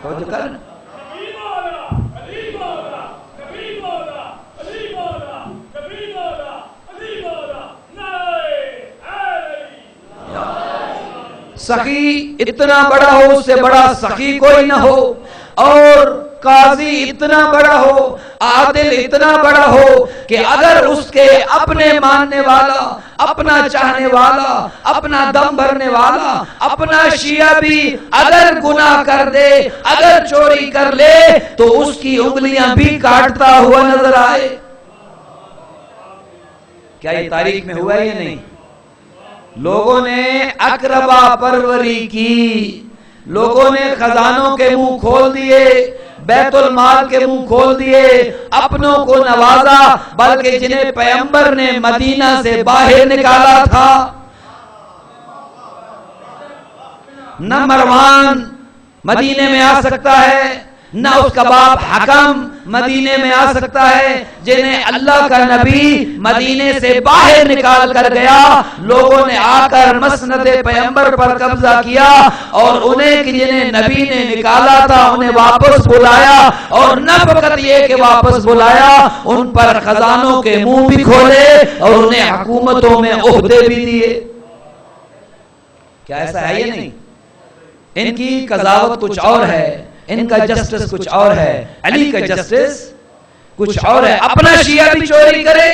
توجہ کرنا. سخی اتنا بڑا ہو، اس سے بڑا سخی کوئی نہ ہو، اور قاضی اتنا بڑا ہو، عادل اتنا بڑا ہو کہ اگر اس کے اپنے ماننے والا، اپنا چاہنے والا، اپنا دم بھرنے والا، اپنا شیعہ بھی اگر گناہ کر دے، اگر چوری کر لے، تو اس کی انگلیاں بھی کاٹتا ہوا نظر آئے. کیا یہ تاریخ میں ہوا ہے یا نہیں؟ لوگوں نے اقربا پروری کی، لوگوں نے خزانوں کے منہ کھول دیے، بیت المال کے منہ کھول دیے، اپنوں کو نوازا، بلکہ جنہیں پیغمبر نے مدینہ سے باہر نکالا تھا، نہ مروان مدینے میں آ سکتا ہے، نہ اس کا باپ حکم مدینے میں آ سکتا ہے، جنہیں اللہ کا نبی مدینے سے باہر نکال کر گیا. لوگوں نے آ کر مسند پیغمبر پر قبضہ کیا، اور انہیں جنہیں نبی نے نکالا تھا انہیں واپس بلایا، اور نہ فقط یہ کہ واپس بلایا، ان پر خزانوں کے منہ بھی کھولے اور انہیں حکومتوں میں عہدے بھی دیے. کیا ایسا ہے یا نہیں؟ ان کی قضاوت کچھ اور ہے، ان کا جسٹس کچھ اور ہے. علی کا جسٹس کچھ اور ہے. اپنا شیعہ بھی چوری کرے،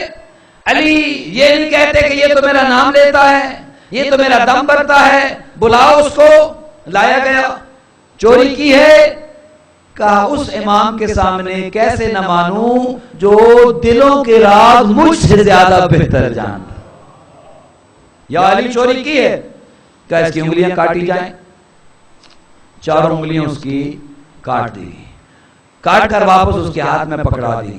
علی یہ نہیں کہتے کہ یہ تو میرا نام لیتا ہے، یہ تو میرا دم بھرتا ہے، بلاؤ اس کو. لایا گیا، چوری کی ہے، کہا اس امام کے سامنے کیسے نہ مانوں جو دلوں کے راز مجھ سے زیادہ بہتر جانتا. یا علی چوری کی ہے، کہا اس کی انگلیاں کاٹی جائیں. چاروں انگلیاں اس کی کاٹ دی، کاٹ کر واپس اس کے ہاتھ میں پکڑا دی.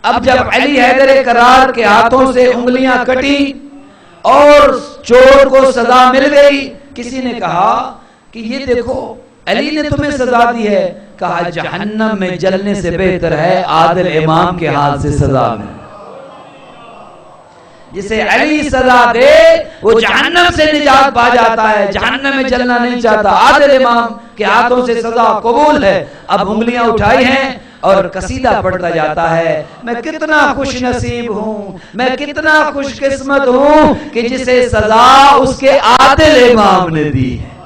اب جب علی حیدر کرار کے ہاتھوں سے انگلیاں کٹی اور چور کو سزا مل گئی، کسی نے کہا کہ یہ دیکھو علی نے تمہیں سزا دی ہے. کہا جہنم میں جلنے سے بہتر ہے عادل امام کے ہاتھ سے سزا مل. جسے علی سزا دے وہ جہنم سے نجات پا جاتا ہے، جہنم میں جلنا نہیں چاہتا. عادل امام کے ہاتھوں سے سزا قبول ہے. اب انگلیاں اٹھائی ہیں اور قصیدہ پڑھتا جاتا ہے، میں کتنا خوش نصیب ہوں، میں کتنا خوش قسمت ہوں کہ جسے سزا اس کے عادل امام نے دی ہے.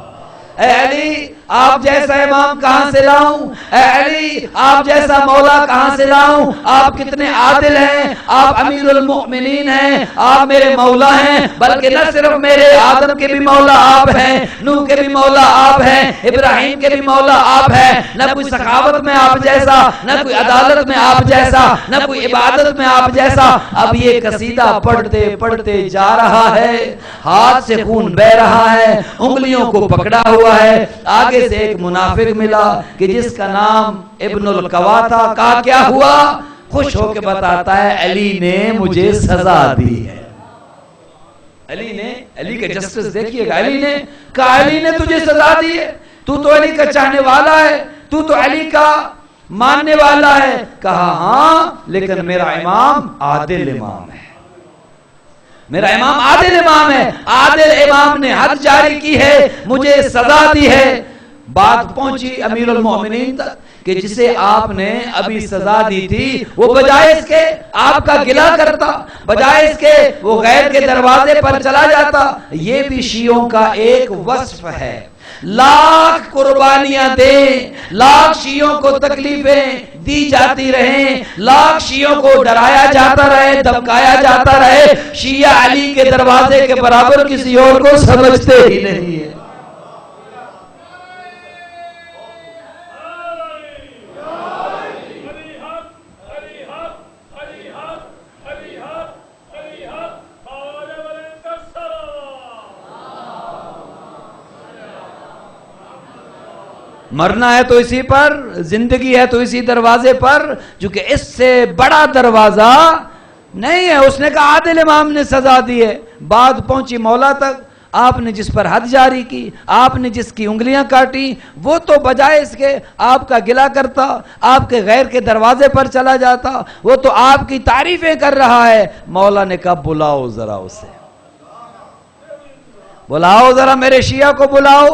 اے علی آپ جیسا امام کہاں سے لاؤں؟ اے علی آپ جیسا مولا کہاں سے لاؤں؟ آپ کتنے عادل ہیں، آپ امیر المؤمنین ہیں، آپ میرے مولا ہیں، بلکہ نہ صرف میرے آدم کے بھی مولا آپ ہیں، نوح کے بھی مولا آپ ہیں، ابراہیم کے بھی مولا آپ ہیں. نہ کوئی سخاوت میں آپ جیسا، نہ کوئی عدالت میں آپ جیسا، نہ کوئی عبادت میں آپ جیسا. اب یہ قصیدہ پڑھتے پڑھتے جا رہا ہے، ہاتھ سے خون بہ رہا ہے، انگلیوں کو پکڑا ہوا ہے. آگے سے ایک منافق ملا کہ جس کا نام ابن القوا تھا. کہا کیا ہوا؟ خوش ہو کے بتاتا ہے علی نے مجھے سزا دی ہے. علی کا جسٹس دیکھیے گا، علی نے کہا علی نے تجھے سزا دی ہے، تو علی کا چاہنے والا ہے، تو علی کا ماننے والا ہے. کہا ہاں لیکن میرا امام عادل امام ہے، میرا امام عادل امام ہے. عادل امام نے حد جاری کی ہے، مجھے سزا دی ہے. بات پہنچی امیر المومنین تک کہ جسے آپ نے ابھی سزا دی تھی وہ بجائے اس کے آپ کا گلہ کرتا، بجائے اس کے وہ غیر کے دروازے پر چلا جاتا. یہ بھی شیعوں کا ایک وصف ہے. لاکھ قربانیاں دیں، لاکھ شیعوں کو تکلیفیں دی جاتی رہیں، لاکھ شیعوں کو ڈرایا جاتا رہے، دھمکایا جاتا رہے، شیعہ علی کے دروازے کے برابر کسی اور کو سمجھتے ہی نہیں ہے. مرنا ہے تو اسی پر، زندگی ہے تو اسی دروازے پر، چونکہ اس سے بڑا دروازہ نہیں ہے. اس نے کہا عادل امام نے سزا دی ہے. بات پہنچی مولا تک. آپ نے جس پر حد جاری کی، آپ نے جس کی انگلیاں کاٹی، وہ تو بجائے اس کے آپ کا گلہ کرتا، آپ کے غیر کے دروازے پر چلا جاتا، وہ تو آپ کی تعریفیں کر رہا ہے. مولا نے کہا بلاؤ ذرا اسے. بلاؤ ذرا میرے شیعہ کو بلاؤ،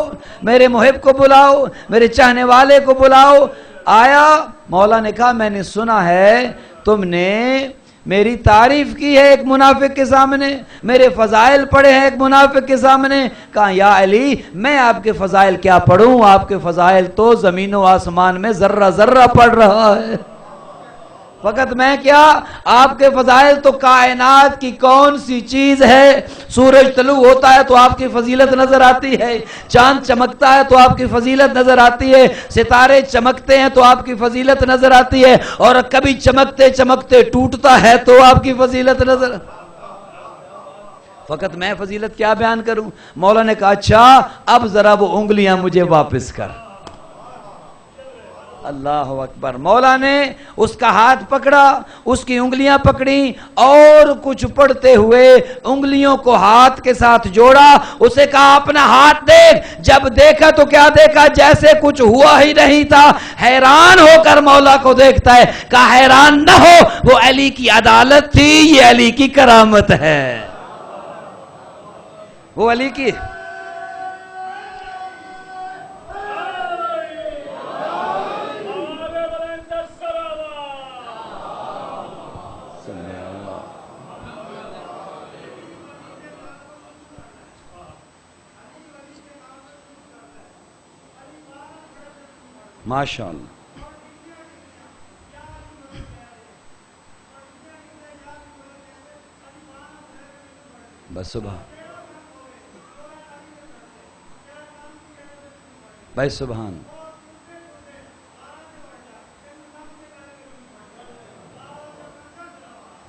میرے محب کو بلاؤ، میرے چاہنے والے کو بلاؤ۔ آیا، مولا نے کہا میں نے سنا ہے تم نے میری تعریف کی ہے ایک منافق کے سامنے، میرے فضائل پڑھے ہیں ایک منافق کے سامنے۔ کہا یا علی میں آپ کے فضائل کیا پڑھوں، آپ کے فضائل تو زمین و آسمان میں ذرہ ذرہ پڑھ رہا ہے، فقط میں کیا، آپ کے فضائل تو کائنات کی کون سی چیز ہے، سورج طلوع ہوتا ہے تو آپ کی فضیلت نظر آتی ہے، چاند چمکتا ہے تو آپ کی فضیلت نظر آتی ہے، ستارے چمکتے ہیں تو آپ کی فضیلت نظر آتی ہے، اور کبھی چمکتے چمکتے ٹوٹتا ہے تو آپ کی فضیلت نظر، فقط میں فضیلت کیا بیان کروں۔ مولا نے کہا اچھا اب ذرا وہ انگلیاں مجھے واپس کر۔ اللہ اکبر، مولا نے اس کا ہاتھ پکڑا، اس کی انگلیاں پکڑی اور کچھ پڑھتے ہوئے انگلیوں کو ہاتھ کے ساتھ جوڑا، اسے کہا اپنا ہاتھ دیکھ۔ جب دیکھا تو کیا دیکھا، جیسے کچھ ہوا ہی نہیں تھا، حیران ہو کر مولا کو دیکھتا ہے۔ کہا حیران نہ ہو، وہ علی کی عدالت تھی، یہ علی کی کرامت ہے، وہ علی کی۔ ماشاء اللہ، بس صبح بھائی سبحان،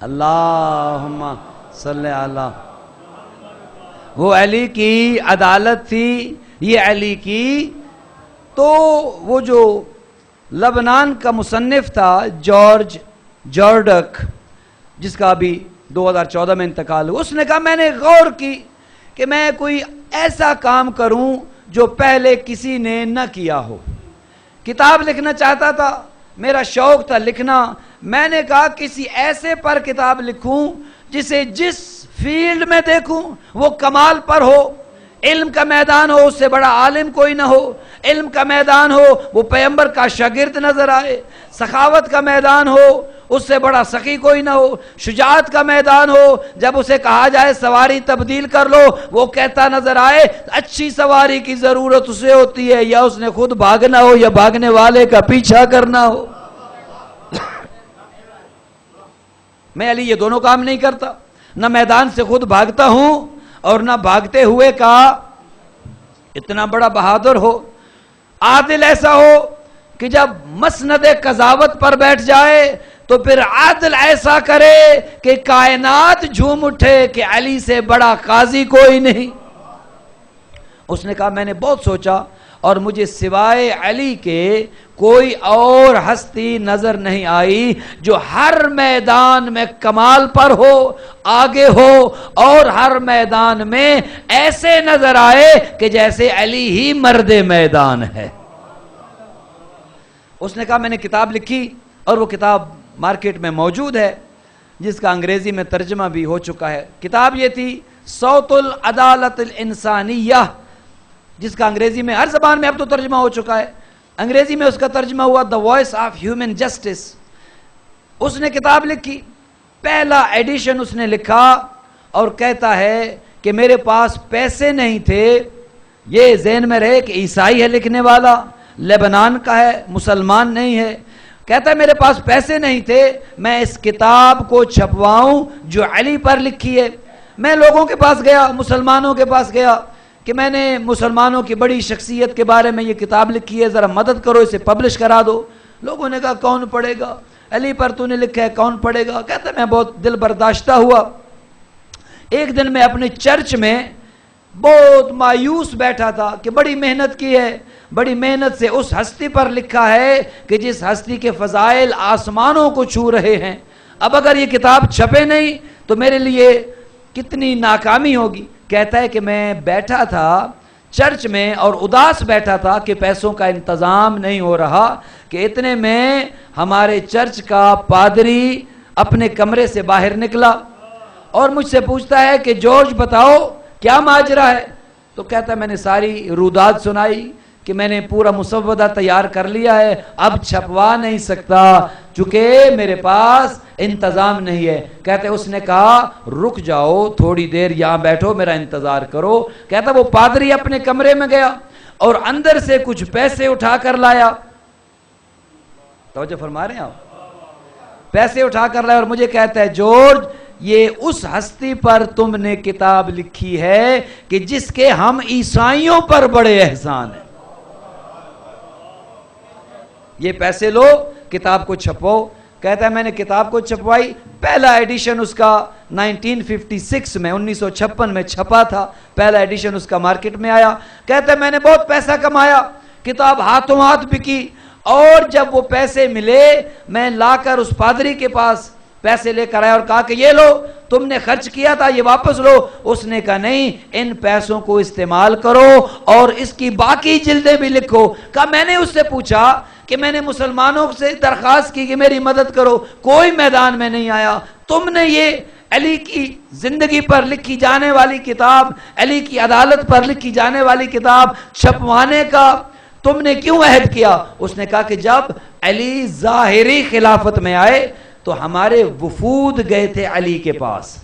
اللہم صلی اللہ، وہ علی کی عدالت تھی، یہ علی کی۔ تو وہ جو لبنان کا مصنف تھا جارج جارڈک، جس کا ابھی 2014 میں انتقال ہوا، اس نے کہا میں نے غور کی کہ میں کوئی ایسا کام کروں جو پہلے کسی نے نہ کیا ہو۔ کتاب لکھنا چاہتا تھا، میرا شوق تھا لکھنا۔ میں نے کہا کسی ایسے پر کتاب لکھوں جسے جس فیلڈ میں دیکھوں وہ کمال پر ہو۔ علم کا میدان ہو، اس سے بڑا عالم کوئی نہ ہو، علم کا میدان ہو وہ پیغمبر کا شاگرد نظر آئے، سخاوت کا میدان ہو اس سے بڑا سخی کوئی نہ ہو، شجاعت کا میدان ہو جب اسے کہا جائے سواری تبدیل کر لو وہ کہتا نظر آئے۔ اچھی سواری کی ضرورت اسے ہوتی ہے یا اس نے خود بھاگنا ہو یا بھاگنے والے کا پیچھا کرنا ہو۔ میں علی یہ دونوں کام نہیں کرتا، نہ میدان سے خود بھاگتا ہوں اور نہ بھاگتے ہوئے کا اتنا بڑا بہادر ہو۔ عادل ایسا ہو کہ جب مسند قضاوت پر بیٹھ جائے تو پھر عادل ایسا کرے کہ کائنات جھوم اٹھے کہ علی سے بڑا قاضی کوئی نہیں۔ اس نے کہا میں نے بہت سوچا اور مجھے سوائے علی کے کوئی اور ہستی نظر نہیں آئی جو ہر میدان میں کمال پر ہو، آگے ہو، اور ہر میدان میں ایسے نظر آئے کہ جیسے علی ہی مرد میدان ہے۔ اس نے کہا میں نے کتاب لکھی اور وہ کتاب مارکیٹ میں موجود ہے، جس کا انگریزی میں ترجمہ بھی ہو چکا ہے۔ کتاب یہ تھی صوت العدالت الانسانیہ، جس کا انگریزی میں ہر زبان میں اب تو ترجمہ ہو چکا ہے۔ انگریزی میں اس کا ترجمہ ہوا the voice of human justice. اس نے کتاب لکھی، پہلا ایڈیشن اس نے لکھا اور کہتا ہے کہ میرے پاس پیسے نہیں تھے۔ یہ ذہن میں رہے کہ عیسائی ہے لکھنے والا، لیبنان کا ہے، مسلمان نہیں ہے۔ کہتا ہے میرے پاس پیسے نہیں تھے میں اس کتاب کو چھپواؤں جو علی پر لکھی ہے۔ میں لوگوں کے پاس گیا، مسلمانوں کے پاس گیا کہ میں نے مسلمانوں کی بڑی شخصیت کے بارے میں یہ کتاب لکھی ہے، ذرا مدد کرو اسے پبلش کرا دو۔ لوگوں نے کہا کون پڑھے گا، علی پر تو نے لکھا ہے کون پڑھے گا۔ کہتا ہے میں بہت دل برداشتہ ہوا۔ ایک دن میں اپنے چرچ میں بہت مایوس بیٹھا تھا کہ بڑی محنت کی ہے، بڑی محنت سے اس ہستی پر لکھا ہے کہ جس ہستی کے فضائل آسمانوں کو چھو رہے ہیں، اب اگر یہ کتاب چھپے نہیں تو میرے لیے کتنی ناکامی ہوگی۔ کہتا ہے کہ میں بیٹھا تھا چرچ میں اور اداس بیٹھا تھا کہ پیسوں کا انتظام نہیں ہو رہا کہ اتنے میں ہمارے چرچ کا پادری اپنے کمرے سے باہر نکلا اور مجھ سے پوچھتا ہے کہ جارج بتاؤ کیا ماجرا ہے۔ تو کہتا ہے میں نے ساری رودات سنائی کہ میں نے پورا مسودہ تیار کر لیا ہے، اب چھپوا نہیں سکتا چونکہ میرے پاس انتظام نہیں ہے۔ کہتے اس نے کہا رک جاؤ تھوڑی دیر یہاں بیٹھو میرا انتظار کرو۔ کہتا وہ پادری اپنے کمرے میں گیا اور اندر سے کچھ پیسے اٹھا کر لایا، توجہ فرما رہے ہیں آپ، پیسے اٹھا کر لایا اور مجھے کہتا ہے جارج یہ اس ہستی پر تم نے کتاب لکھی ہے کہ جس کے ہم عیسائیوں پر بڑے احسان ہیں، یہ پیسے لو کتاب کو چھپو۔ کہتا ہے میں نے کتاب کو چھپوائی، پہلا ایڈیشن اس کا 1956 میں 1956 میں چھپا تھا، پہلا ایڈیشن اس کا مارکیٹ میں آیا۔ کہتا ہے میں نے بہت پیسہ کمایا، کتاب ہاتھوں ہاتھ بکی، اور جب وہ پیسے ملے میں لا کر اس پادری کے پاس پیسے لے کر آیا اور کہا کہ یہ لو تم نے خرچ کیا تھا یہ واپس لو۔ اس نے کہا نہیں ان پیسوں کو استعمال کرو اور اس کی باقی جلدیں بھی لکھو۔ کہا میں نے اس سے پوچھا کہ میں نے مسلمانوں سے درخواست کی کہ میری مدد کرو، کوئی میدان میں نہیں آیا، تم نے یہ علی کی زندگی پر لکھی جانے والی کتاب، علی کی عدالت پر لکھی جانے والی کتاب چھپوانے کا تم نے کیوں عہد کیا؟ اس نے کہا کہ جب علی ظاہری خلافت میں آئے تو ہمارے وفود گئے تھے علی کے پاس،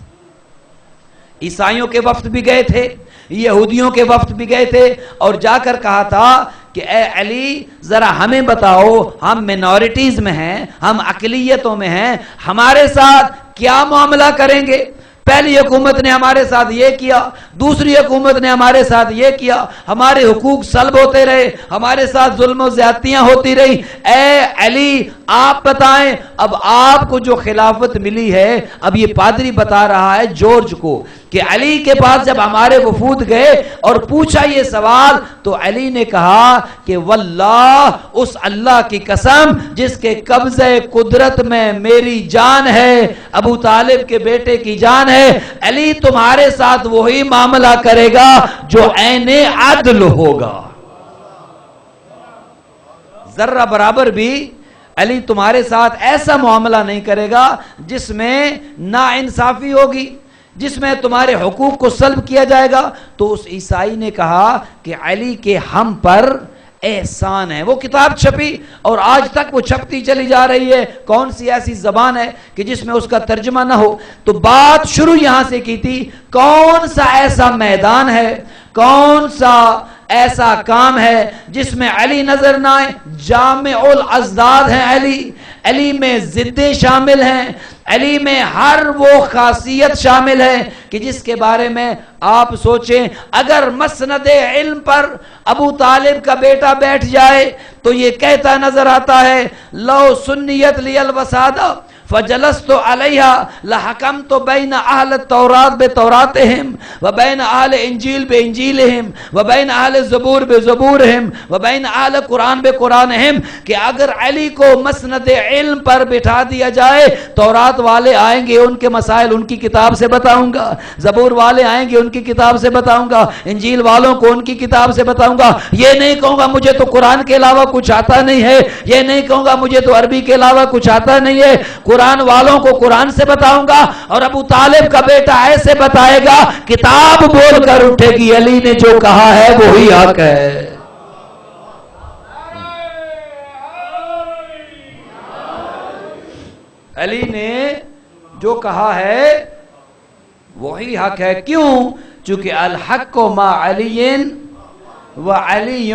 عیسائیوں کے وفد بھی گئے تھے، یہودیوں کے وفد بھی گئے تھے، اور جا کر کہا تھا کہ اے علی ذرا ہمیں بتاؤ، ہم مینورٹیز میں ہیں، ہم اقلیتوں میں ہیں، ہمارے ساتھ کیا معاملہ کریں گے؟ پہلی حکومت نے ہمارے ساتھ یہ کیا، دوسری حکومت نے ہمارے ساتھ یہ کیا، ہمارے حقوق سلب ہوتے رہے، ہمارے ساتھ ظلم و زیادتیاں ہوتی رہی، اے علی آپ بتائیں اب آپ کو جو خلافت ملی ہے۔ اب یہ پادری بتا رہا ہے جارج کو کہ علی کے پاس جب ہمارے وفود گئے اور پوچھا یہ سوال تو علی نے کہا کہ واللہ اس اللہ کی قسم جس کے قبضہ قدرت میں میری جان ہے، ابو طالب کے بیٹے کی جان ہے، علی تمہارے ساتھ وہی معاملہ کرے گا جو عین عدل ہوگا، ذرہ برابر بھی علی تمہارے ساتھ ایسا معاملہ نہیں کرے گا جس میں ناانصافی ہوگی، جس میں تمہارے حقوق کو سلب کیا جائے گا۔ تو اس عیسائی نے کہا کہ علی کے ہم پر احسان ہے۔ وہ کتاب چھپی اور آج تک وہ چھپتی چلی جا رہی ہے۔ کون سی ایسی زبان ہے کہ جس میں اس کا ترجمہ نہ ہو؟ تو بات شروع یہاں سے کی تھی، کون سا ایسا میدان ہے، کون سا ایسا کام ہے جس میں علی نظر نہ آئے؟ جامع الاضداد ہیں علی میں ضدیں شامل ہیں، علی میں ہر وہ خاصیت شامل ہے کہ جس کے بارے میں آپ سوچیں اگر مسند علم پر ابو طالب کا بیٹا بیٹھ جائے تو یہ کہتا نظر آتا ہے لو سنیت لی الوسادہ فجلست علیہا لحکمت بین اہل التورات بتوراتہم وبین اہل انجیل بانجیلہم وبین اہل زبور بزبورہم وبین اہل قرآن بقرآنہم، کہ اگر علی کو مسند علم پر بٹھا دیا جائے تورات والے آئیں گے ان کے مسائل ان کی کتاب سے بتاؤں گا، زبور والے آئیں گے ان کی کتاب سے بتاؤں گا، انجیل والوں کو ان کی کتاب سے بتاؤں گا، یہ نہیں کہوں گا مجھے تو قرآن کے علاوہ کچھ آتا نہیں ہے، یہ نہیں کہوں گا مجھے تو عربی کے علاوہ کچھ آتا نہیں ہے، قرآن والوں کو قرآن سے بتاؤں گا، اور ابو طالب کا بیٹا ایسے بتائے گا کتاب بول کر اٹھے گی علی نے جو کہا ہے وہی حق ہے۔ علی نے جو کہا ہے وہی حق ہے، کیوں؟ چونکہ الحق ما علی و علی،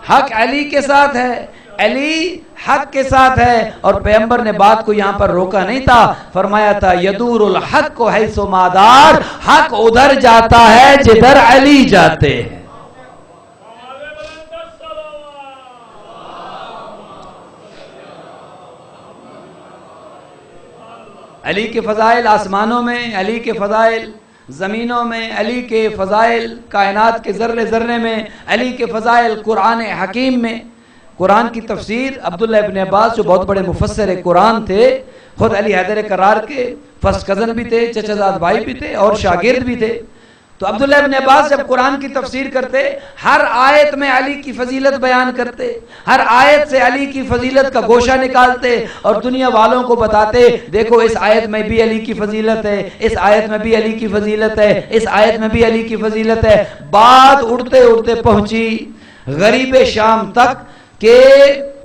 حق علی کے ساتھ ہے، علی حق کے ساتھ ہے، اور پیغمبر نے بات کو یہاں پر روکا نہیں تھا، فرمایا تھا یدور الحق حیث ما دار، حق ادھر جاتا ہے جدھر علی جاتے ہیں۔ علی کے فضائل آسمانوں میں، علی کے فضائل زمینوں میں، علی کے فضائل کائنات کے ذرے ذرے میں، علی کے فضائل قرآن حکیم میں۔ قرآن کی تفسیر عبداللہ ابن عباس جو بہت بڑے مفسر قرآن تھے، خود علی حیدر کرار کے فرسٹ کزن بھی تھے، چچا زاد بھائی بھی تھے اور شاگرد بھی تھے، تو عبداللہ ابن عباس جب قرآن کی تفسیر کرتے ہر آیت میں علی کی فضیلت بیان کرتے، ہر آیت سے علی کی فضیلت کا گوشہ نکالتے اور دنیا والوں کو بتاتے دیکھو اس آیت میں بھی علی کی فضیلت ہے، اس آیت میں بھی علی کی فضیلت ہے، اس آیت میں بھی علی کی فضیلت ہے۔ بات اڑتے اڑتے پہنچی غریب شام تک کہ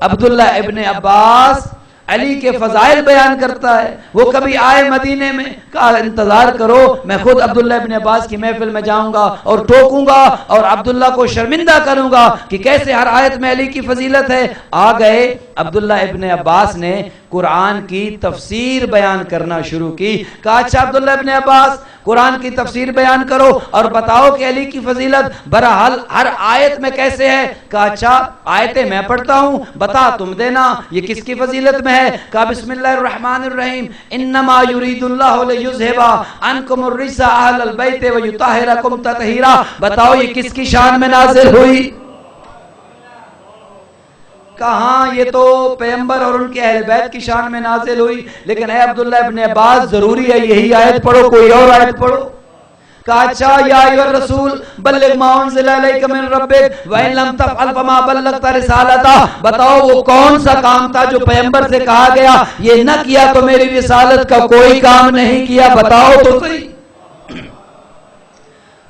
عبداللہ ابن عباس علی کے فضائل بیان کرتا ہے۔ وہ کبھی آئے مدینے میں، کہا انتظار کرو میں خود عبداللہ ابن عباس کی محفل میں جاؤں گا اور ٹوکوں گا اور عبداللہ کو شرمندہ کروں گا کہ کیسے ہر آیت میں علی کی فضیلت ہے۔ آ گئے عبداللہ ابن عباس نے قرآن کی تفسیر بیان کرنا شروع کی۔ کہا اچھا عبداللہ ابن عباس قرآن کی تفسیر بیان کرو اور بتاؤ کہ علی کی فضیلت بہرحال ہر آیت میں کیسے ہے۔ کہا اچھا آیتیں میں پڑھتا ہوں بتا تم دینا یہ کس کی فضیلت میں ہے۔ کہا بسم اللہ الرحمن الرحیم انما یرید اللہ لیذھب عنکم الرجس اہل البیت ویطہرکم تطہیرا۔ بتاؤ یہ کس کی شان میں نازل ہوئی۔ کہاں یہ تو پیغمبر اور ان کے اہل بیت کی شان میں نازل ہوئی، لیکن اے عبداللہ ابن عباس ضروری ہے یہی آیت پڑھو، کوئی اور آیت پڑھو۔ کہا اچھا یا ایھا الرسول بلغ ما انزل الیک من ربک وان لم تفعل فما بلغت رسالتہ۔ بتاؤ وہ کون سا کام تھا جو پیغمبر سے کہا گیا یہ نہ کیا تو میری رسالت کا کوئی کام نہیں کیا، بتاؤ تو صحیح۔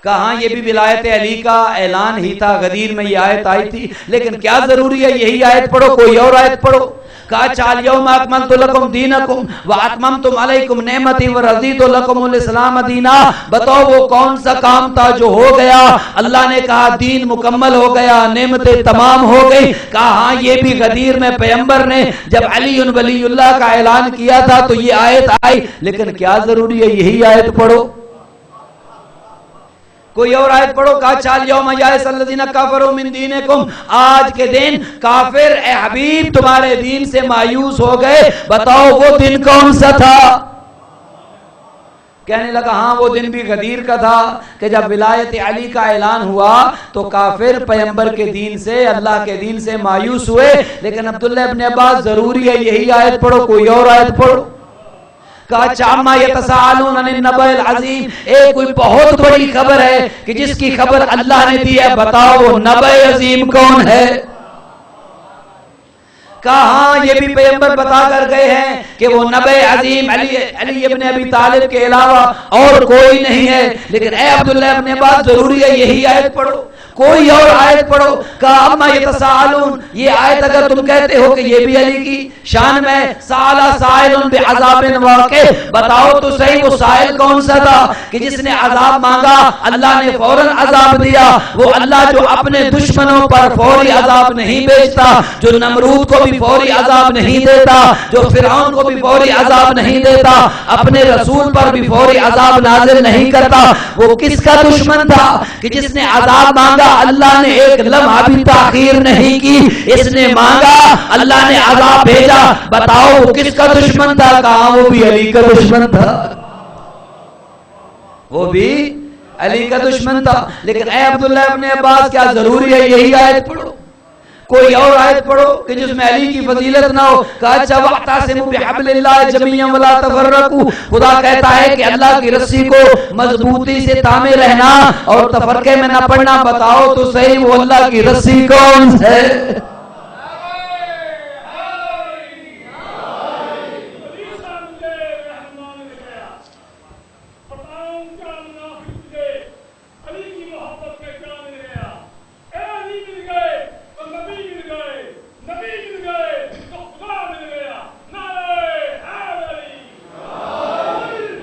کہاں یہ بھی ولایت علی کا اعلان ہی تھا، غدیر میں یہ آیت آئی تھی، لیکن کیا ضروری ہے یہی آیت پڑھو، کوئی اور آیت پڑھو۔ کہا چال یوم اکملت لکم دینکم واتممت علیکم نعمتی ورضیت لکم الاسلام دینا۔ بتاؤ وہ کون سا کام تھا جو ہو گیا، اللہ نے کہا دین مکمل ہو گیا، نعمتیں تمام ہو گئی۔ کہا ہاں یہ بھی غدیر میں پیغمبر نے جب علی ولی اللہ کا اعلان کیا تھا تو یہ آیت آئی، لیکن کیا ضروری ہے یہی آیت پڑھو، کوئی اور آیت پڑھو۔ کہا چال یوم یائس الذین کفروا من دینکم، آج کے دن کافر اے حبیب تمہارے دین سے مایوس ہو گئے، بتاؤ وہ دن کون سا تھا۔ کہنے لگا ہاں وہ دن بھی غدیر کا تھا کہ جب ولایت علی کا اعلان ہوا تو کافر پیغمبر کے دین سے، اللہ کے دین سے مایوس ہوئے، لیکن عبداللہ ابن عباس ضروری ہے یہی آیت پڑھو، کوئی اور آیت پڑھو۔ کہا چاما یتساءلون عن النبأ العظیم، ایک کوئی بہت بڑی خبر ہے کہ جس کی خبر اللہ نے دی ہے، بتاؤ وہ نبأ عظیم کون ہے۔ کہا ہاں یہ بھی پیغمبر بتا کر گئے ہیں کہ وہ نبأ عظیم علی ابن ابی طالب کے علاوہ اور کوئی نہیں ہے، لیکن اے عبداللہ ابن عباس ضروری ہے یہی آیت پڑھو، کوئی اور آیت پڑھو۔ کہا اما یتساءلون، یہ آیت اگر تم کہتے ہو کہ یہ بھی علی کی شان میں، سأل سائل بعذاب واقع، بتاؤ تو صحیح وہ سائل کون سا تھا کہ جس نے عذاب مانگا اللہ نے فوراً عذاب دیا۔ وہ اللہ جو اپنے دشمنوں پر فوری عذاب نہیں بھیجتا، جو نمرود کو بھی فوری عذاب نہیں دیتا، جو فرعون کو بھی فوری عذاب نہیں دیتا، اپنے رسول پر بھی فوری عذاب نازل نہیں کرتا، وہ کس کا دشمن تھا کہ جس نے عذاب مانگا اللہ نے ایک لمحہ بھی تاخیر نہیں کی، اس نے مانگا اللہ نے عذاب بھیجا، بتاؤ وہ کس کا دشمن تھا۔ کہاں وہ بھی علی کا دشمن تھا، وہ بھی علی کا دشمن تھا، لیکن اے عبداللہ ابن عباس کیا ضروری ہے یہی آیت پڑھو، کوئی اور آیت پڑھو کہ جس میں علی کی فضیلت نہ ہو۔ کہا اچھا واعتصموا بحبل اللہ جميعا ولا تفرقوا، خدا کہتا ہے کہ اللہ کی رسی کو مضبوطی سے تھامے رہنا اور تفرقے میں نہ پڑنا، بتاؤ تو صحیح وہ اللہ کی رسی کون ہے۔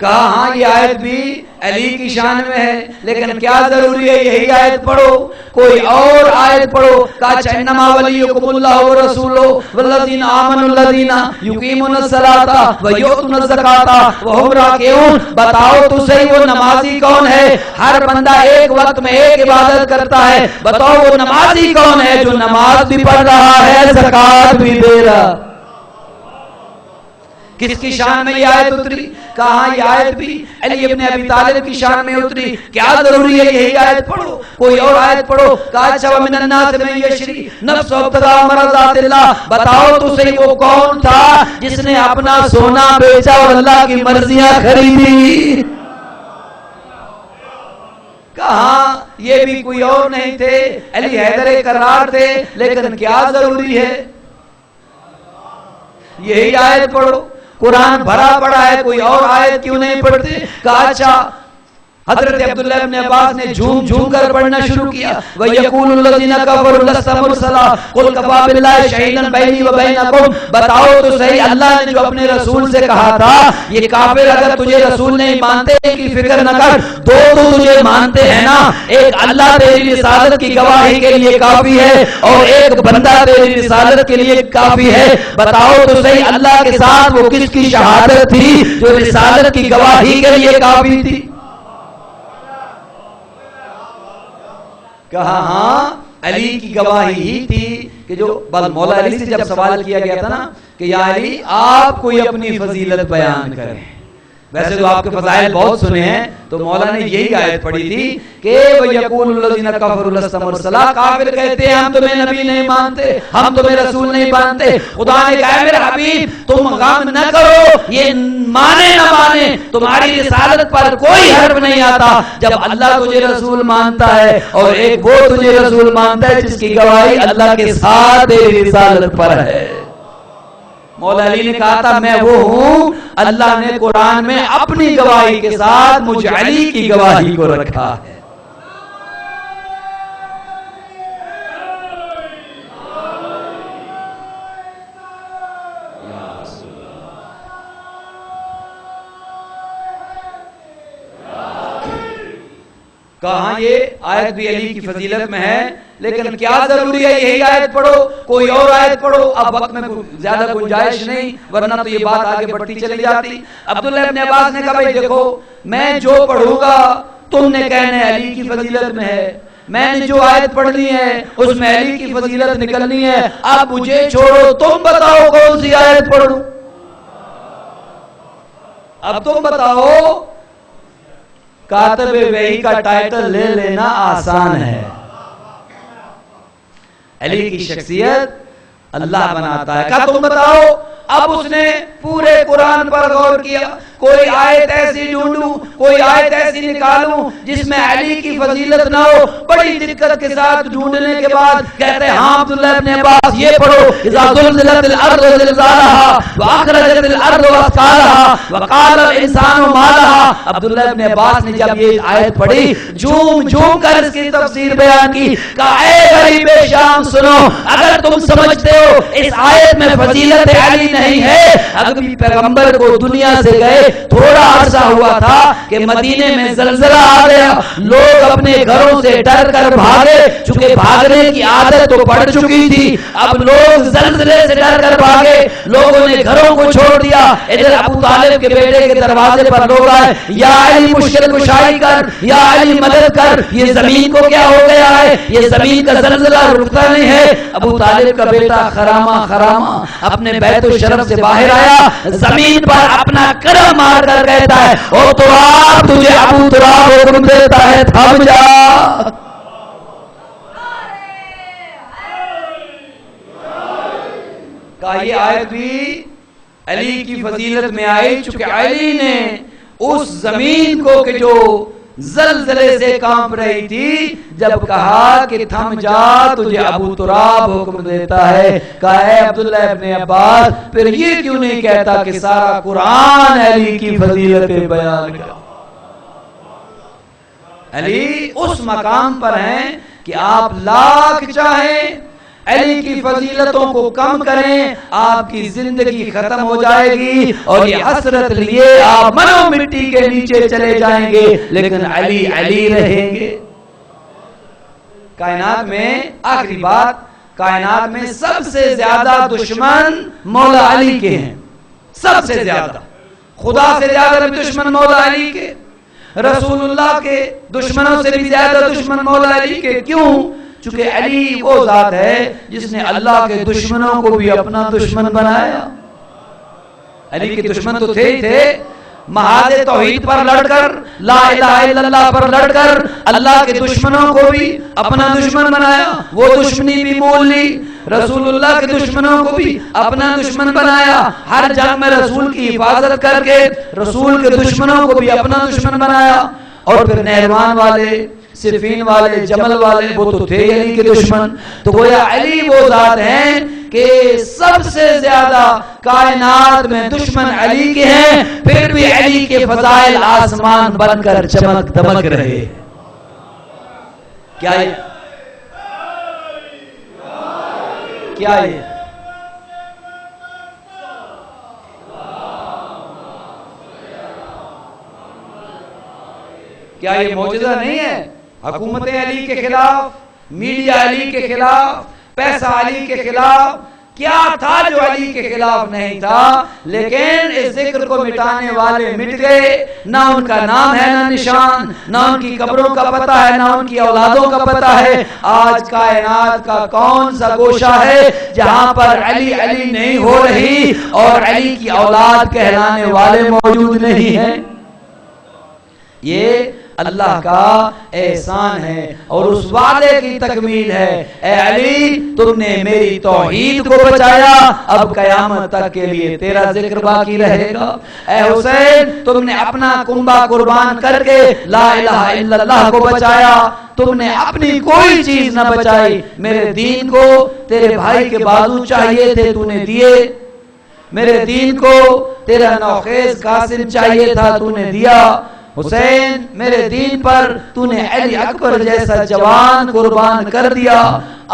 کہا ہاں یہ آیت بھی علی کی شان میں ہے، لیکن کیا ضروری ہے یہی آیت پڑھو، کوئی اور آیت پڑھو۔ کہا انما ولیکم اللہ ورسولہ والذین آمنوا الذین یقیمون الصلاۃ ویؤتون الزکاۃ وہم راکعون، بتاؤ تو صحیح وہ نمازی کون ہے۔ ہر بندہ ایک وقت میں ایک عبادت کرتا ہے، بتاؤ وہ نمازی کون ہے جو نماز بھی پڑھ رہا ہے زکوٰۃ بھی دے رہا۔ کس کی شان میں یہ آیت اتری؟ کہاں یہ آیت بھی علی ابن ابی طالب کی شان میں اتری، کیا ضروری ہے یہی آیت پڑھو، کوئی اور آیت پڑھو۔ کہا اچھا ومن الناس من یشری نفسہ ابتغاء مرضات اللہ، بتاؤ تو صحیح وہ کون تھا جس نے اپنا سونا بیچا اور اللہ کی مرضیاں خریدی۔ کہاں یہ بھی کوئی اور نہیں تھے، علی حیدر کرار تھے، لیکن کیا ضروری ہے؟ یہی آیت پڑھو، قرآن بھرا پڑا ہے، کوئی اور آیت کیوں نہیں پڑھتے؟ کہا اچھا، حضرت عبداللہ ابن عباس نے جھوم جھوم کر پڑھنا شروع کیا، وَيَقُولُ الَّذِينَ كَفَرُوا لَسْتَ مُرْسَلًا قُلْ كَفَىٰ بِاللَّهِ شَهِيدًا بَيْنِي وَبَيْنَكُمْ، بتاؤ تو صحیح، اللہ نے جو اپنے رسول سے کہا تھا یہ کافر اگر تجھے رسول نہیں مانتے کی فکر نہ کر، دو تو تجھے مانتے ہیں نا، ایک اللہ تیری رسالت کی گواہی کے لیے کافی ہے اور ایک بندہ تیری رسالت کے لیے کافی ہے، بتاؤ تو صحیح اللہ کے ساتھ وہ کس کی شہادت تھی جو رسالت کی گواہی کے لیے کافی تھی؟ کہا ہاں علی کی گواہی ہی تھی کہ جو مولا علی سے جب سوال کیا گیا تھا نا کہ یا علی آپ کوئی اپنی فضیلت بیان کریں، ویسے تو آپ کے فضائل بہت سنے ہیں، تو مولا نے یہی آیت پڑھی تھی کہ وَيَقُولُ الَّذِينَ كَفَرُوا لَسْتَ مُرْسَلًا، کافر کہتے ہیں ہم تمہیں نبی نہیں مانتے، ہم تمہیں رسول نہیں مانتے۔ خدا نے کہا میرے حبیب تم غم نہ کرو، یہ مانے نہ مانے تمہاری رسالت پر کوئی حرف نہیں آتا، جب اللہ تجھے رسول مانتا ہے اور ایک وہ تجھے رسول مانتا ہے جس کی گواہی اللہ کے ساتھ تیری رسالت پر ہے۔ مولا علی نے کہا تھا میں وہ ہوں، اللہ نے قرآن میں اپنی گواہی کے ساتھ مجھ علی کی گواہی کو رکھا ہے۔ کہاں یہ آیت بھی علی کی فضیلت میں ہے، لیکن کیا ضروری ہے یہی آیت پڑھو، کوئی اور آیت پڑھو؟ اب وقت میں زیادہ گنجائش نہیں، ورنہ تو یہ بات آگے بڑھتی چلی جاتی۔ عبداللہ ابن عباس نے کہا بھائی دیکھو میں جو پڑھوں گا تم نے کہنا ہے علی کی فضیلت میں ہے، میں نے جو آیت پڑھنی ہے اس میں علی کی فضیلت نکلنی ہے، اب مجھے چھوڑو، تم بتاؤ کون سی آیت پڑھوں؟ اب تم بتاؤ۔ کاتب وحی کا ٹائٹل لے لینا آسان ہے، علی کی شخصیت اللہ بناتا ہے۔ کہا تم بتاؤ۔ اب اس نے پورے قرآن پر غور کیا، کوئی آیت ایسی ڈھونڈوں، کوئی آیت ایسی نکالوں جس میں علی کی فضیلت نہ ہو۔ بڑی دقت کے ساتھ ڈھونڈنے کے بعد کہتے ہیں ہاں عبداللہ ابن عباس یہ پڑھو، اذا زلزلت الارض زلزالها واخرجت الارض اثقالها وقال الانسان ما لها۔ عبداللہ ابن عباس نے جب یہ آیت پڑھی جھوم جھوم کر اس کی تفسیر بیان کی، کہا اے غریب شام سنو، اگر تم سمجھتے ہو اس آیت میں فضیلت علی نہیں ہے، اگر پیغمبر کو دنیا سے گئے تھوڑا عرصہ ہوا تھا کہ مدینے میں زلزلہ آ گیا، لوگ اپنے گھروں سے ڈر کر بھاگے، چونکہ بھاگنے کی عادت تو پڑ چکی تھی، اب لوگ زلزلے سے ڈر کر بھاگے، لوگوں نے گھروں کو چھوڑ دیا۔ ادھر ابو طالب کے بیٹے کے دروازے پر لوگ آئے، یا علی مشکل کشائی کر، یا علی مدد کر، یہ زمین کو کیا ہو گیا ہے، یہ زمین کا زلزلہ رکتا نہیں ہے۔ ابو طالب کا بیٹا خرامہ خرامہ اپنے بیت الشرف سے باہر آیا، زمین پر اپنا کرم مار کر کہتا ہے او تراب، تجھے ابو تراب حکم دیتا ہے تھم جا۔ کہا یہ آیت بھی علی کی فضیلت میں آئی، چونکہ علی نے اس زمین کو کہ جو زلزلے سے کانپ رہی تھی جب کہا کہ تھم جا تجھے ابو تراب حکم دیتا ہے، کہا اے عبداللہ ابن عباس پھر یہ کیوں نہیں کہتا کہ سارا قرآن علی کی فضیلت بیان کر۔ علی اس مقام پر ہیں کہ آپ لاکھ چاہیں علی کی فضیلتوں کو کم کریں، آپ کی زندگی ختم ہو جائے گی اور یہ حسرت لیے آپ منو مٹی کے نیچے چلے جائیں گے، لیکن علی علی رہیں گے۔ کائنات میں آخری بات، کائنات میں سب سے زیادہ دشمن مولا علی کے ہیں، سب سے زیادہ، خدا سے زیادہ بھی دشمن مولا علی کے، رسول اللہ کے دشمنوں سے بھی زیادہ دشمن مولا علی کے۔ کیوں؟ چونکہ علی وہ ذات ہے جس نے اللہ کے دشمنوں کو بھی اپنا دشمن بنایا۔ علی کے دشمن تو تھے ہی تھے، محاذ توحید پر لڑ کر، لا الہ الا اللہ پر لڑ کر اللہ کے دشمنوں کو بھی اپنا دشمن بنایا، وہ دشمنی بھی مول لی، رسول اللہ کے دشمنوں کو بھی اپنا دشمن بنایا، ہر جنگ میں رسول کی حفاظت کر کے رسول کے دشمنوں کو بھی اپنا دشمن بنایا، اور پھر نہروان والے، صفین والے جمل والے وہ تو تھے علی کے دشمن. تو گویا علی وہ ذات ہیں کہ سب سے زیادہ کائنات میں دشمن علی کے ہیں، پھر بھی علی کے فضائل آسمان بن کر چمک دمک رہے. کیا یہ کیا یہ معجزہ نہیں ہے؟ حکومت علی کے خلاف، میڈیا علی کے خلاف، پیسہ علی کے خلاف، کیا تھا جو علی کے خلاف نہیں تھا؟ لیکن اس ذکر کو مٹانے والے مٹ گئے، نہ ان کا نام ہے نہ نشان، نہ ان کی قبروں کا پتہ ہے نہ ان کی اولادوں کا پتہ ہے. آج کائنات کا کون سا گوشہ ہے جہاں پر علی علی نہیں ہو رہی اور علی کی اولاد کہلانے والے موجود نہیں ہیں؟ یہ اللہ کا احسان ہے اور اس وعدے کی تکمیل ہے. اے علی تم نے میری توحید کو بچایا، اب قیامت تک کے لیے تیرا ذکر باقی رہے گا. اے حسین تم نے اپنا کنبہ قربان کر کے لا الہ الا اللہ کو بچایا، تم نے اپنی کوئی چیز نہ بچائی. میرے دین کو تیرے بھائی کے بازو چاہیے تھے، تو نے دیے. میرے دین کو تیرا نوخیز قاسم چاہیے تھا، تو نے دیا. حسین میرے دین پر تو نے علی اکبر جیسا جوان قربان کر دیا.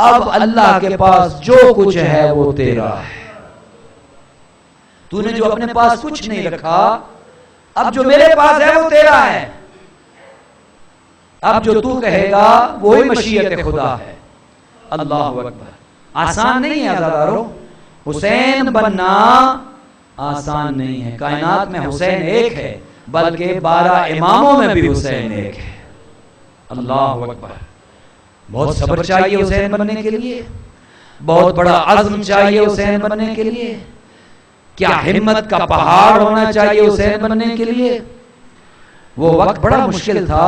اب اللہ کے پاس جو کچھ ہے وہ تیرا ہے. تو نے جو اپنے پاس کچھ نہیں رکھا، اب جو میرے پاس ہے وہ تیرا ہے. اب جو تو کہے گا وہی مشیت خدا ہے. اللہ اکبر. آسان نہیں ہے عزادارو، حسین بننا آسان نہیں ہے. کائنات میں حسین ایک ہے، بلکہ 12 اماموں میں بھی حسین ایک ہے. اللہ اکبر. بہت صبر چاہیے حسین بننے کے لیے، بہت بڑا عزم چاہیے حسین بننے کے لیے، کیا ہمت کا پہاڑ ہونا چاہیے حسین بننے کے لیے. وہ وقت بڑا مشکل تھا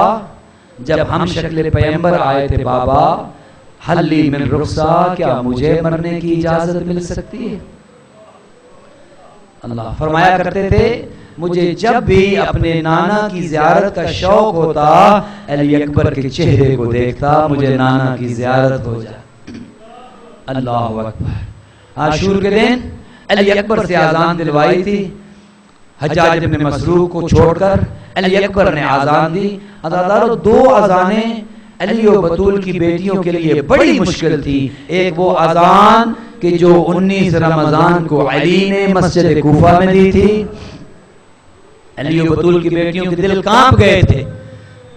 جب ہم شکل پیغمبر آئے تھے. بابا حلی من رخصا، کیا مجھے مرنے کی اجازت مل سکتی ہے؟ اللہ فرمایا کرتے تھے مجھے جب بھی اپنے نانا کی زیارت کا شوق ہوتا، علی اکبر کے چہرے کو دیکھتا، مجھے نانا کی زیارت ہو جائے. اللہ اکبر. عاشور کے دن علی اکبر سے اذان دلوائی تھی. حجاج بن مسروق کو چھوڑ کر علی اکبر نے اذان دی. عزادارو 2 اذانیں علی و بطول کی بیٹیوں کے لیے بڑی مشکل تھی. ایک وہ اذان کہ جو 19 رمضان کو علی نے مسجد کوفہ میں دی تھی. علی و بطول کی بیٹیوں کے دل کانپ گئے تھے،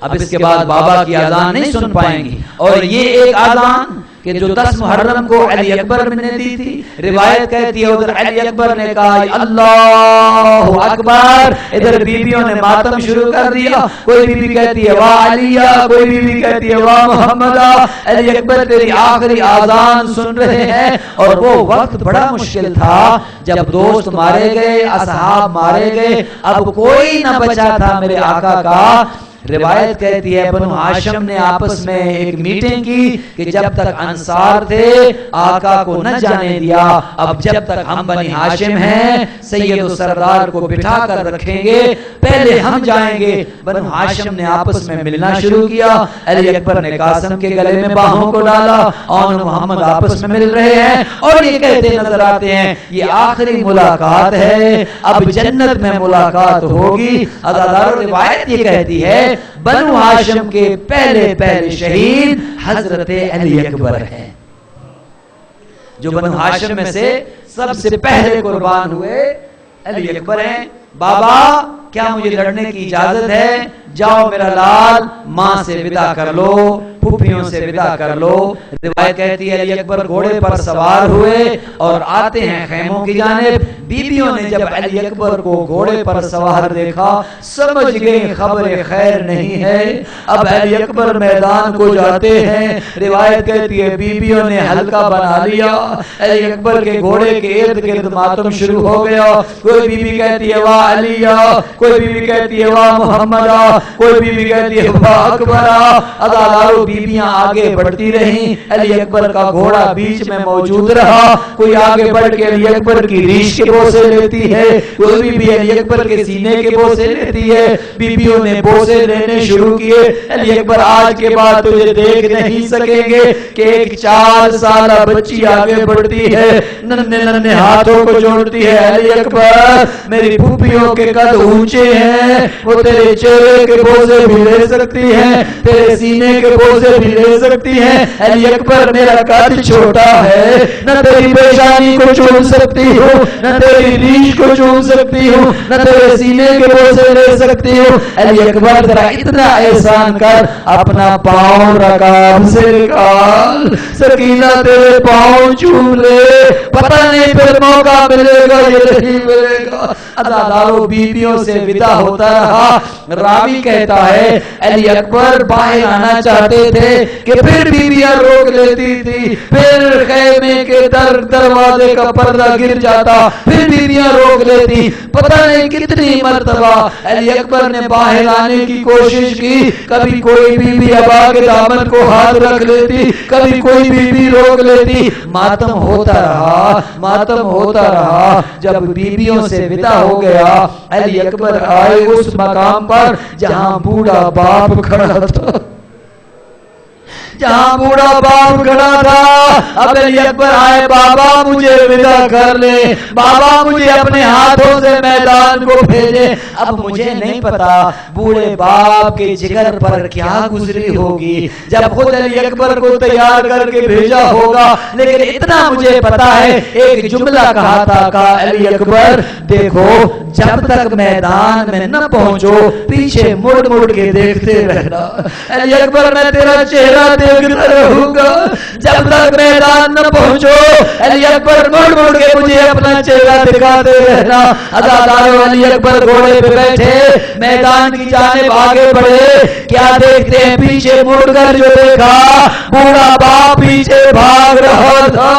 اب اس کے بعد بابا کی اذان نہیں سن پائیں گی. اور یہ ایک اذان کہ جو 10 محرم کو علی اکبر نے دی تھی. روایت کہتی ہے ادھر علی اکبر نے کہا اللہ اکبر، ادھر بیویوں نے ماتم شروع کر دیا. کوئی بیوی کہتی ہے واہ علیہ، کوئی بیوی کہتی ہے واہ محمدہ. علی اکبر تیری آخری اذان سن رہے ہیں. اور وہ وقت بڑا مشکل تھا جب دوست مارے گئے، اصحاب مارے گئے، اب کوئی نہ بچا تھا میرے آقا کا. روایت کہتی ہے بنو ہاشم نے آپس میں ایک میٹنگ کی کہ جب تک انصار تھے آقا کو نہ جانے دیا، اب جب تک ہم بنی ہاشم ہیں سید و سردار کو بٹھا کر رکھیں گے، پہلے ہم جائیں گے. بنو ہاشم نے آپس میں ملنا شروع کیا. علی اکبر نے قاسم کے گلے میں باہوں کو ڈالا اور محمد آپس میں مل رہے ہیں اور یہ کہتے نظر آتے ہیں یہ آخری ملاقات ہے، اب جنت میں ملاقات ہوگی. عزادارو روایت یہ کہتی ہے بنو ہاشم کے پہلے شہید حضرت علی اکبر ہیں، جو بنو ہاشم میں سے سب سے پہلے قربان ہوئے علی اکبر ہیں. بابا کیا مجھے لڑنے کی اجازت ہے؟ جاؤ میرا لال، ماں سے ودا کر لو، پھوپھیوں سے ودا کر لو. روایت کہتی ہے علی اکبر گھوڑے پر سوار ہوئے اور آتے ہیں خیموں کی جانب. بیبیوں نے جب علی اکبر کو گھوڑے پر سوار دیکھا سمجھ گئے خبر خیر نہیں ہے، اب علی اکبر میدان کو جاتے ہیں. روایت کہتی ہے بیبیوں نے حلقہ بنا لیا، علی اکبر کے گھوڑے کے ارد گرد ماتم شروع ہو گیا. کوئی بیوی کہتی ہے واہ علیہ، کوئی بیوی کہتی ہے واہ محمدہ. کوئی بیوی کہتی ہے اللہ اکبر، عزادارو بیویاں آگے بڑھتی رہیں، علی اکبر کا گھوڑا بیچ میں موجود رہا، کوئی آگے بڑھ کے علی اکبر کی ریش کے بوسے لیتی ہے، کوئی بھی علی اکبر کے سینے کے بوسے لیتی ہے، بیویوں نے بوسے لینے شروع کیے۔ علی اکبر آج کے بعد تجھے دیکھ نہیں سکیں گے کہ ایک 4 سالہ بچی آگے بڑھتی ہے، ننھے ننھے ہاتھوں کو جوڑتی ہے، علی اکبر میری پھوپھیوں کے قد اونچے ہیں، وہ تیرے چہرے کے بوسے بھی لے سکتی ہیں، تیرے سینے کے بوسے بھی لے سکتی ہیں، علی اکبر میرا قد چھوٹا ہے، نہ تیری پیشانی کو چوم سکتی ہوں، نہ تیری ریش کو چوم سکتی ہوں، نہ تیرے سینے کے بوسے لے سکتی ہوں، علی اکبر ذرا اتنا احسان کر، اپنا پاؤں رکاب سے نکال، سکینہ تیرے پاؤں چوم لے، پتہ نہیں پھر موقع ملے گا یہ نہیں ملے گا۔ عزادارو بیویوں سے ودا ہوتا رہا۔ راوی کہتا ہے علی اکبر باہر آنا چاہتے تھے کہ پھر بیویاں روک لیتی تھی، پھر خیمے کے دروازے کا پردہ گر جاتا، پھر بیویاں روک لیتی، پتہ نہیں کتنی مرتبہ علی اکبر نے باہر آنے کی کوشش کی، کبھی کوئی بیوی ابا کے دامن کو ہاتھ رکھ لیتی، کبھی کوئی بیوی روک لیتی، ماتم ہوتا رہا، ماتم ہوتا رہا۔ جب بیویوں سے ودا ہو گیا، علی اکبر آئے اس مقام پر جہاں بوڑھا باپ کھڑا تھا، جہاں بوڑھا باپ کھڑا تھا۔ اب علی اکبر آئے، بابا مجھے ودا کر لے، بابا مجھے اپنے ہاتھوں سے میدان کو بھیجے۔ اب مجھے نہیں پتا بوڑھے باپ کے جگر پر کیا گزری ہوگی جب خود علی اکبر کو تیار کر کے بھیجا ہوگا، لیکن اتنا مجھے پتا ہے ایک جملہ کہا تھا، کہا علی اکبر دیکھو جب تک میدان میں نہ پہنچو پیچھے مڑ مڑ کے دیکھتے رہنا۔ علی اکبر میں تیرا چہرہ دیکھتا رہوں گا جب تک میدان نہ پہنچو، علی اکبر مڑ مڑ کے مجھے اپنا چہرہ دکھاتے رہنا۔ عزادارو علی اکبر گھوڑے پہ بیٹھے میدان کی جانب آگے بڑھے، کیا دیکھتے ہیں پیچھے مڑ کر جو دیکھا بوڑھا باپ پیچھے بھاگ رہا تھا،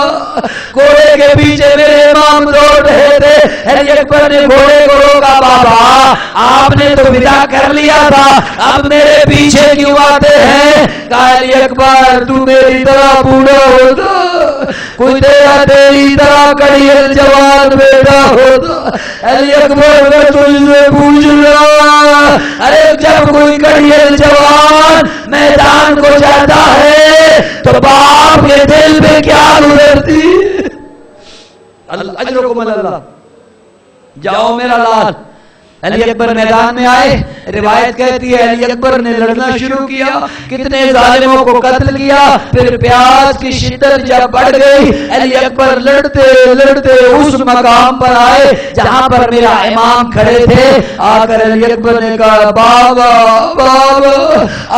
گھوڑے کے پیچھے میرے امام دوڑ رہے تھے۔ علی اکبر نے گھوڑے کو روکا، بابا آپ نے تو ودا کر لیا تھا، اب میرے پیچھے کیوں آتے ہیں؟ کہا علی اکبر تو میری طرح بوڑھا ہوتا، کوئی تیری طرح کڑیل جوان بیٹا ہوتا۔ علی اکبر میں تجھ سے پوچھ رہا، ارے جب کوئی کڑیل جوان میدان کو جاتا ہے تو باپ کے دل میں کیا گزرتی؟ اجرکم اللہ، جاؤ میرا لال۔ علی اکبر میدان میں آئے، روایت کہتی ہے علی اکبر نے لڑنا شروع کیا، کتنے ظالموں کو قتل کیا، پھر پیاس کی شدت جب بڑھ گئی علی اکبر لڑتے لڑتے اس مقام پر آئے جہاں پر میرا امام کھڑے تھے۔ آ کر علی اکبر نے کہا بابا بابا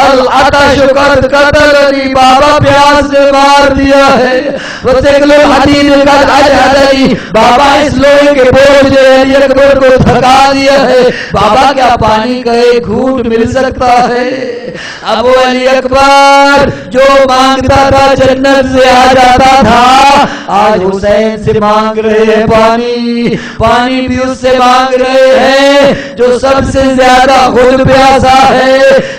العطش قد قتل علی، بابا پیاس نے مار دیا ہے، وثقل الحدید قد اجهد علی، بابا اس لوہے کے بوجھ نے علی اکبر کو تھکا دیا ہے، بابا کیا پانی کا ایک گھونٹ مل سکتا ہے؟ ابو علی اکبر جو مانگتا تھا جنت سے آ جاتا تھا، آج حسین سے مانگ رہے ہیں پانی، پانی بھی اس سے مانگ رہے ہیں جو سب سے زیادہ خود پیاسا ہے۔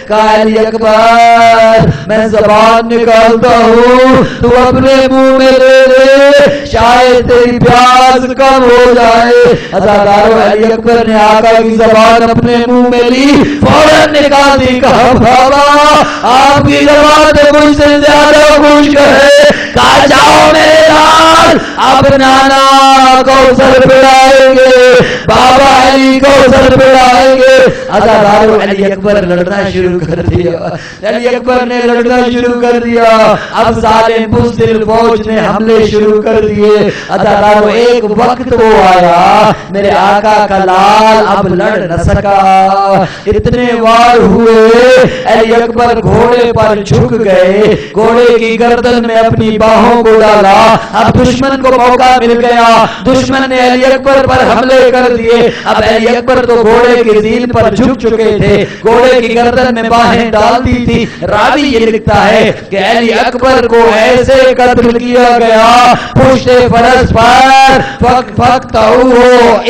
کہا علی اکبر میں زبان نکالتا ہوں تو اپنے منہ میں لے لے، شاید تیری پیاس کم ہو جائے۔ عزادارو علی اکبر نے آقا کی زبان اپنے منہ میں لی، فوراً نکال دی، کہا بابا آپ کی زبان مجھ سے زیادہ خشک ہے۔ کہا جاؤ میرے لال، اب نانا کوثر پلائیں گے، بابا علی کوثر پلائیں گے۔ عزادارو علی اکبر لڑنا شروع کر دیا، علی اکبر نے لڑنا شروع کر دیا، اب ظالم بزدل فوج نے حملے شروع کر دیے۔ عزادارو ایک وقت وہ آیا میرے آقا کا لال اب لڑ نہ سکا، اتنے وار ہوئے علی اکبر گھوڑے پر جھک گئے، گھوڑے کی گردن میں اپنی باہوں کو ڈالا، اب دشمن کو موقع مل گیا، دشمن نے علی اکبر پر حملے کر دیے۔ اب علی اکبر تو گھوڑے کی زین پر جھک چکے تھے، گھوڑے کی گردن میں باہیں ڈال دی تھی۔ راوی یہ لکھتا ہے کہ علی اکبر کو ایسے قتل کیا گیا پشت فرس پر،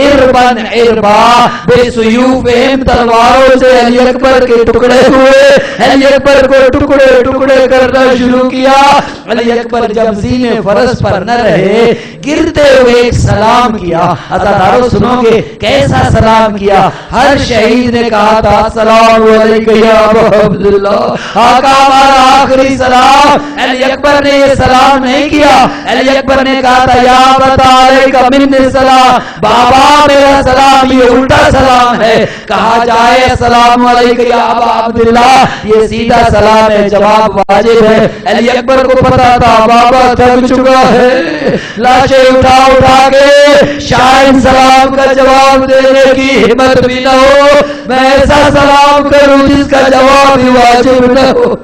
اربن اربا بسیوفہم، تلواروں سے علی اکبر کے ٹکڑے ہوئے، علی اکبر کو ٹکڑے ٹکڑے کرنا شروع کیا۔ علی اکبر جب زینے فرس پر نہ رہے، گرتے ہوئے ایک سلام کیا۔ عزادارو سنو گے کیسا سلام کیا؟ ہر شہید نے کہا تھا السلام علیکم یا ابا عبداللہ، آقا ہمارا آخری سلام۔ علی اکبر نے یہ سلام نہیں کیا، علی اکبر نے کہا تھا یا ابا علیک منی السلام، بابا میرا سلام یہ الٹا سلام ہے، کہا جائے السلام علیکم یا ابا عبداللہ، یہ سیدھا سلام ہے، جواب واجب ہے۔ علی اکبر کو پتا تھا بابا تھک چکا ہے، لاشیں اٹھا اٹھا کے شاید سلام کا جواب دینے کی ہمت بھی نہ ہو، میں ایسا سلام کروں جس کا جواب بھی واجب نہ ہو۔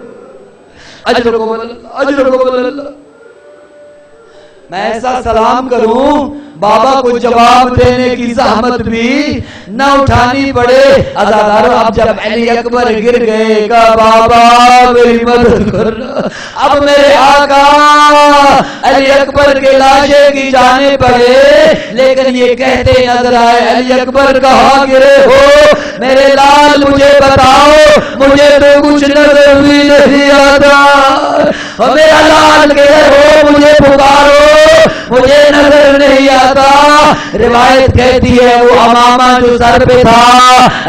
اجرکم اللہ، اجرکم اللہ، میں ایسا سلام کروں بابا کو جواب دینے کی زحمت بھی نہ اٹھانی پڑے۔ عزادارو اب جب علی اکبر گر گئے کہا بابا میری مدد کرنا، اب میرے آقا علی اکبر کے لاشے کی جانے پڑے، لیکن یہ کہتے نظر آئے علی اکبر کہاں گرے ہو میرے لال، مجھے بتاؤ، مجھے تو کچھ نظر بھی نہیں آتا، میرا لال گرے ہو، مجھے پکارو، مجھے نظر نہیں آتا۔ روایت کہتی ہے وہ امامہ جو سر پہ تھا،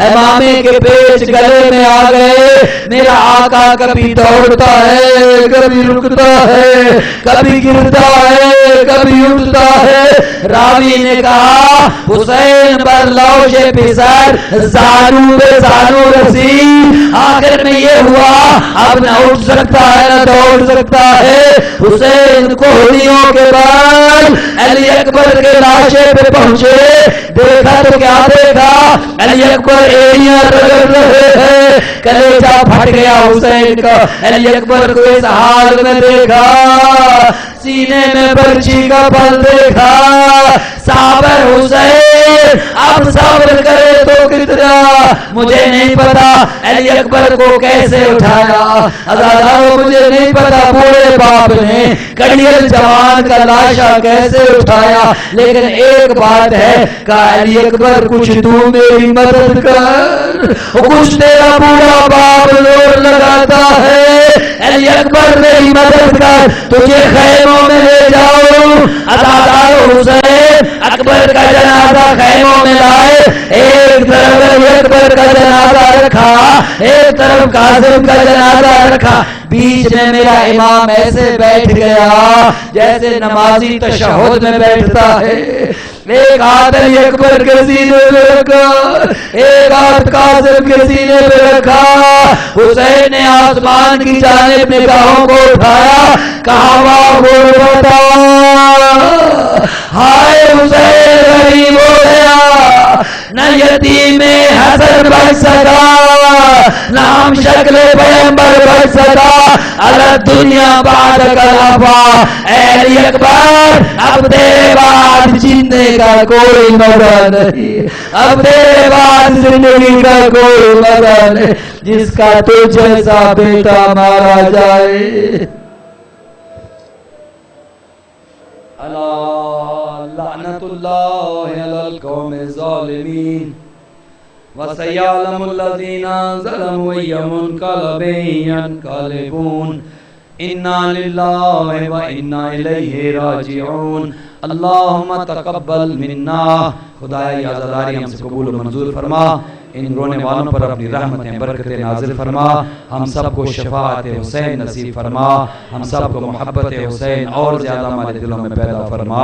امامے کے پیچ گلے میں آ گئے، میرا آقا کبھی دوڑتا ہے، کبھی رکتا ہے، کبھی گرتا ہے، کبھی اٹھتا ہے۔ راوی نے کہا حسین پر لوش پسر، زانو بے زانو رسی، آخر میں یہ ہوا اب نہ اٹھ سکتا ہے نہ دوڑ سکتا ہے۔ حسین کوہنیوں کے بعد علی اکبر کے لاشے پہ پہنچے، دیکھا تو کیا دیکھا، علی اکبر ایڑیاں رگڑ رہے ہیں، کلیجہ پھٹ گیا حسین کا۔ علی اکبر کو اس حال میں دیکھا، سینے میں برچی کا پھل دیکھا، صابر حسین اب صبر کرے تو کتنا مجھے نہیں پتا علی اکبر کو کیسے اٹھایا، عزادارو مجھے نہیں پتا بوڑھے باپ نے کڑیل جوان کا لاشا کیسے اٹھایا، لیکن ایک بات ہے کہ علی اکبر کچھ تو میری مدد کر، کچھ تیرا بوڑھا باپ زور لگاتا ہے، علی اکبر میری مدد کر، تجھے خیموں میں لے جاؤں۔ عزادارو حسین اکبر کا جنازہ خیموں میں لائے، ایک طرف علی اکبر کا جنازہ رکھا، ایک طرف قاسم کا جنازہ رکھا، بیچ میں میرا امام ایسے بیٹھ گیا جیسے نمازی تشہد میں بیٹھتا ہے، ایک ہاتھ علی اکبر کے سینے پہ رکھا، ایک ہاتھ قاسم کے سینے پہ رکھا۔ حسین نے آسمان کی جانب نگاہوں کو اٹھایا، کہا واہ غربتا، ہائے حسین غریب ہو گیا، نہ یتیم حسن بچ سکا، نہ ہم شکل پیغمبر بچ سکا، اللہ دنیا بعد کلافا، اے علی اکبر اب تیرے بعد جینے کا کوئی مزہ نہیں، اب تیرے بعد زندگی کا کوئی مزہ نہیں، جس کا تو جیسا بیٹا مارا جائے۔ لعنت اللہ علی القوم الظالمین وسیعلم الذین ظلموا ای منقلب ینقلبون، انا للہ و انا الیہ راجعون۔ اللہم تقبل منا، خدایا یہ عزاداری ہم سے قبول و منظور فرما، ان رونے والوں پر اپنی رحمتیں برکتیں نازل فرما، ہم سب کو شفاعت حسین نصیب فرما، ہم سب کو محبت حسین اور زیادہ ہمارے دلوں میں پیدا فرما۔